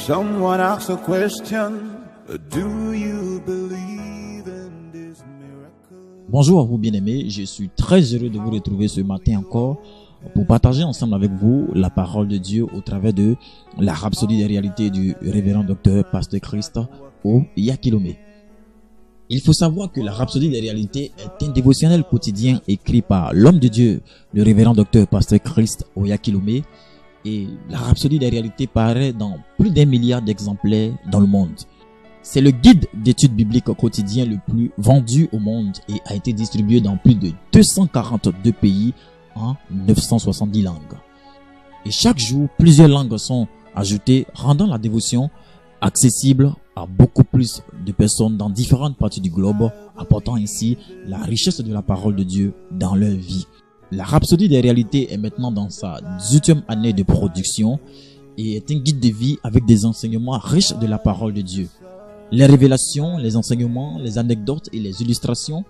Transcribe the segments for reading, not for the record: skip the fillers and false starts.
Someone asks a question, do you believe in this miracle? Bonjour à vous bien-aimés, je suis très heureux de vous retrouver ce matin encore pour partager ensemble avec vous la parole de Dieu au travers de la rhapsodie des réalités du révérend docteur Pasteur Christ Oyakilome. Il faut savoir que la rhapsodie des réalités est un dévotionnel quotidien écrit par l'homme de Dieu, le révérend docteur Pasteur Christ Oyakilome. Et la rhapsodie des réalités paraît dans plus d'1 milliard d'exemplaires dans le monde. C'est le guide d'études bibliques quotidien le plus vendu au monde et a été distribué dans plus de 242 pays en 970 langues. Et chaque jour, plusieurs langues sont ajoutées, rendant la dévotion accessible à beaucoup plus de personnes dans différentes parties du globe, apportant ainsi la richesse de la parole de Dieu dans leur vie. La rhapsodie des réalités est maintenant dans sa 18e année de production et est un guide de vie avec des enseignements riches de la parole de Dieu. Les révélations, les enseignements, les anecdotes et les illustrations,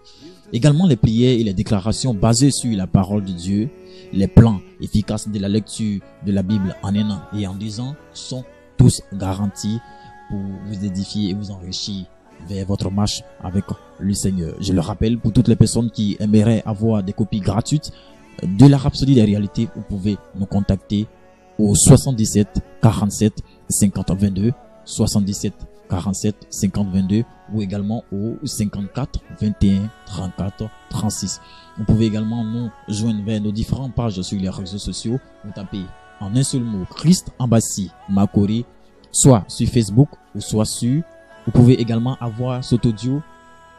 également les prières et les déclarations basées sur la parole de Dieu, les plans efficaces de la lecture de la Bible en 1 an et en 2 ans sont tous garantis pour vous édifier et vous enrichir vers votre marche avec le Seigneur. Je le rappelle, pour toutes les personnes qui aimeraient avoir des copies gratuites de la rhapsodie des réalités, vous pouvez nous contacter au 77 47 50 22, 77 47 50 22 ou également au 54 21 34 36. Vous pouvez également nous joindre vers nos différentes pages sur les réseaux sociaux. Vous tapez en un seul mot Christ Embassy Makori, soit sur Facebook ou soit sur. Vous pouvez également avoir cet audio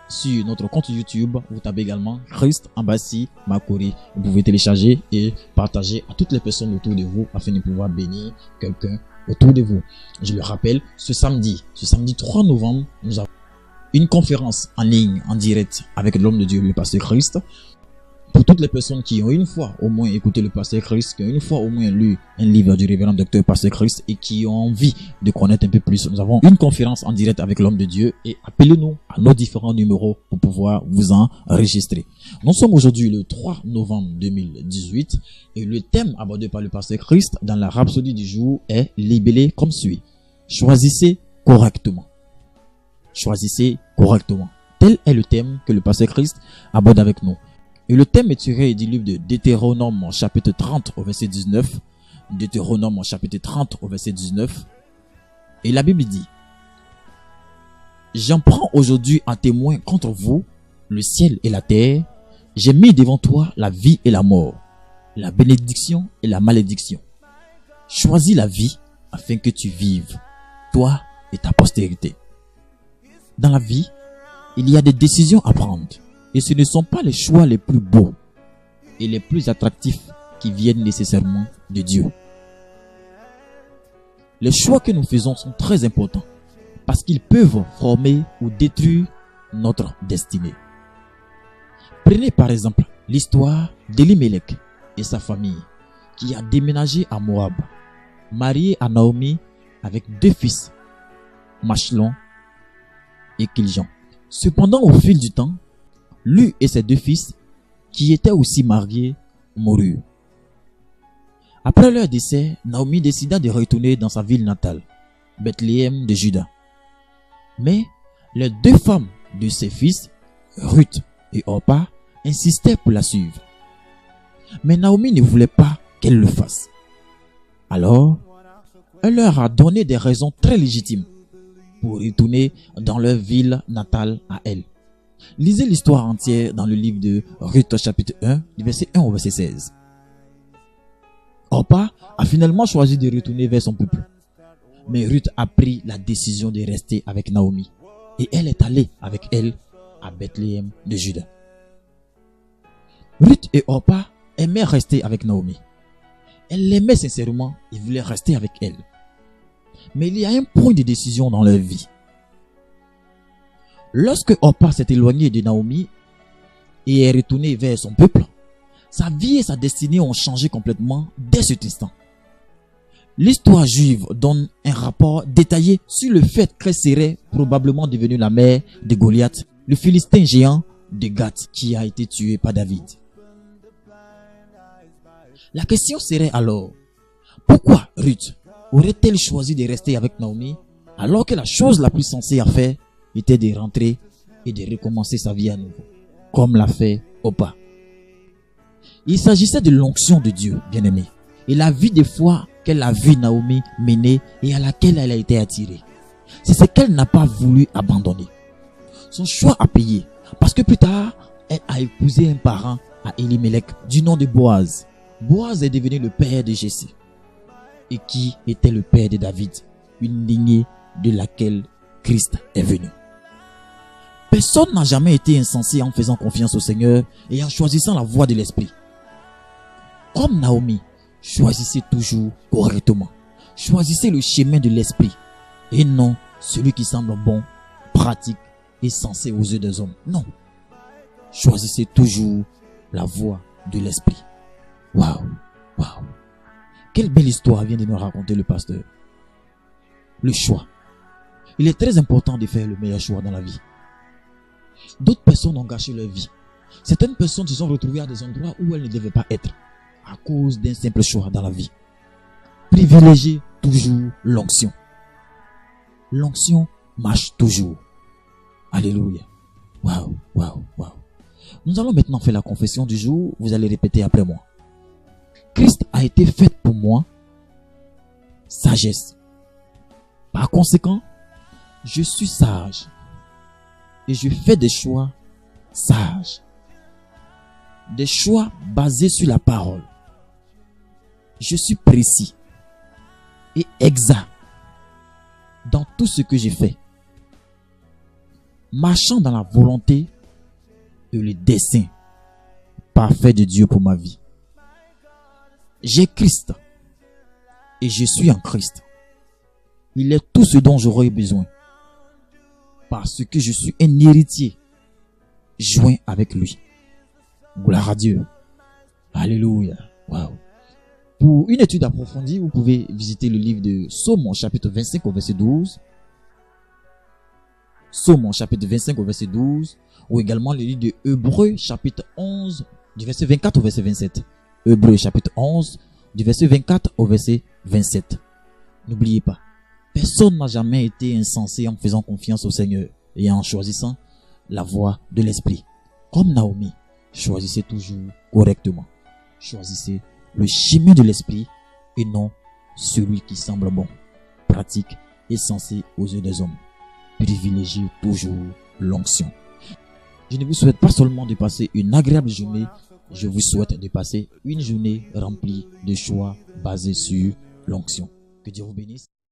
sur notre compte YouTube. Vous tapez également Christ Embassy Makori. Vous pouvez télécharger et partager à toutes les personnes autour de vous afin de pouvoir bénir quelqu'un autour de vous. Je le rappelle, ce samedi 3 novembre, nous avons une conférence en ligne, en direct avec l'homme de Dieu, le pasteur Christ. Pour toutes les personnes qui ont une fois au moins écouté le pasteur Christ, qui ont une fois au moins lu un livre du révérend docteur pasteur Christ et qui ont envie de connaître un peu plus, nous avons une conférence en direct avec l'homme de Dieu et appelez-nous à nos différents numéros pour pouvoir vous enregistrer. Nous sommes aujourd'hui le 3 novembre 2018 et le thème abordé par le pasteur Christ dans la rhapsodie du jour est libellé comme suit. Choisissez correctement. Choisissez correctement. Tel est le thème que le pasteur Christ aborde avec nous. Et le thème est tiré du livre de Deutéronome chapitre 30 au verset 19. Deutéronome chapitre 30 au verset 19. Et la Bible dit: J'en prends aujourd'hui un témoin contre vous, le ciel et la terre. J'ai mis devant toi la vie et la mort, la bénédiction et la malédiction. Choisis la vie afin que tu vives, toi et ta postérité. Dans la vie, il y a des décisions à prendre. Et ce ne sont pas les choix les plus beaux et les plus attractifs qui viennent nécessairement de Dieu. Les choix que nous faisons sont très importants parce qu'ils peuvent former ou détruire notre destinée. Prenez par exemple l'histoire d'Elimelech et sa famille qui a déménagé à Moab, marié à Naomi avec 2 fils, Machlon et Kiljan. Cependant, au fil du temps, lui et ses 2 fils, qui étaient aussi mariés, moururent. Après leur décès, Naomi décida de retourner dans sa ville natale, Bethléem de Juda. Mais les 2 femmes de ses fils, Ruth et Orpa, insistaient pour la suivre. Mais Naomi ne voulait pas qu'elle le fasse. Alors, elle leur a donné des raisons très légitimes pour retourner dans leur ville natale à elle. Lisez l'histoire entière dans le livre de Ruth chapitre 1, du verset 1 au verset 16. Orpa a finalement choisi de retourner vers son peuple. Mais Ruth a pris la décision de rester avec Naomi. Et elle est allée avec elle à Bethléem de Juda. Ruth et Orpa aimaient rester avec Naomi. Elle l'aimait sincèrement et voulait rester avec elle. Mais il y a un point de décision dans leur vie. Lorsque Orpa s'est éloignée de Naomi et est retournée vers son peuple, sa vie et sa destinée ont changé complètement dès cet instant. L'histoire juive donne un rapport détaillé sur le fait qu'elle serait probablement devenue la mère de Goliath, le Philistin géant de Gath qui a été tué par David. La question serait alors, pourquoi Ruth, aurait-elle choisi de rester avec Naomi alors que la chose la plus sensée à faire était de rentrer et de recommencer sa vie à nouveau, comme l'a fait Orpa? Il s'agissait de l'onction de Dieu, bien-aimé, et la vie de foi qu'elle a vu Naomi mener et à laquelle elle a été attirée. C'est ce qu'elle n'a pas voulu abandonner. Son choix a payé, parce que plus tard, elle a épousé un parent à Elimelech du nom de Boaz. Boaz est devenu le père de Jessé, et qui était le père de David, une lignée de laquelle Christ est venu. Personne n'a jamais été insensé en faisant confiance au Seigneur et en choisissant la voie de l'esprit. Comme Naomi, choisissez toujours correctement. Choisissez le chemin de l'esprit et non celui qui semble bon, pratique et sensé aux yeux des hommes. Non. Choisissez toujours la voie de l'esprit. Waouh, waouh. Quelle belle histoire vient de nous raconter le pasteur. Le choix. Il est très important de faire le meilleur choix dans la vie. D'autres personnes ont gâché leur vie. Certaines personnes se sont retrouvées à des endroits où elles ne devaient pas être à cause d'un simple choix dans la vie. Privilégiez toujours l'onction. L'onction marche toujours. Alléluia. Waouh, waouh, waouh. Nous allons maintenant faire la confession du jour. Vous allez répéter après moi. Christ a été fait pour moi sagesse. Par conséquent, je suis sage et je fais des choix sages. Des choix basés sur la parole. Je suis précis et exact dans tout ce que j'ai fait, marchant dans la volonté et le dessein parfait de Dieu pour ma vie. J'ai Christ et je suis en Christ. Il est tout ce dont j'aurais besoin parce que je suis un héritier joint avec lui. Gloire à Dieu. Alléluia. Wow. Pour une étude approfondie, vous pouvez visiter le livre de Psaume chapitre 25 au verset 12. Psaume chapitre 25 au verset 12. Ou également le livre de Hébreux chapitre 11 du verset 24 au verset 27. Hébreux chapitre 11 du verset 24 au verset 27. N'oubliez pas, personne n'a jamais été insensé en faisant confiance au Seigneur et en choisissant la voie de l'esprit. Comme Naomi, choisissez toujours correctement. Choisissez le chemin de l'esprit et non celui qui semble bon, pratique et sensé aux yeux des hommes. Privilégiez toujours l'onction. Je ne vous souhaite pas seulement de passer une agréable journée, je vous souhaite de passer une journée remplie de choix basés sur l'onction. Que Dieu vous bénisse.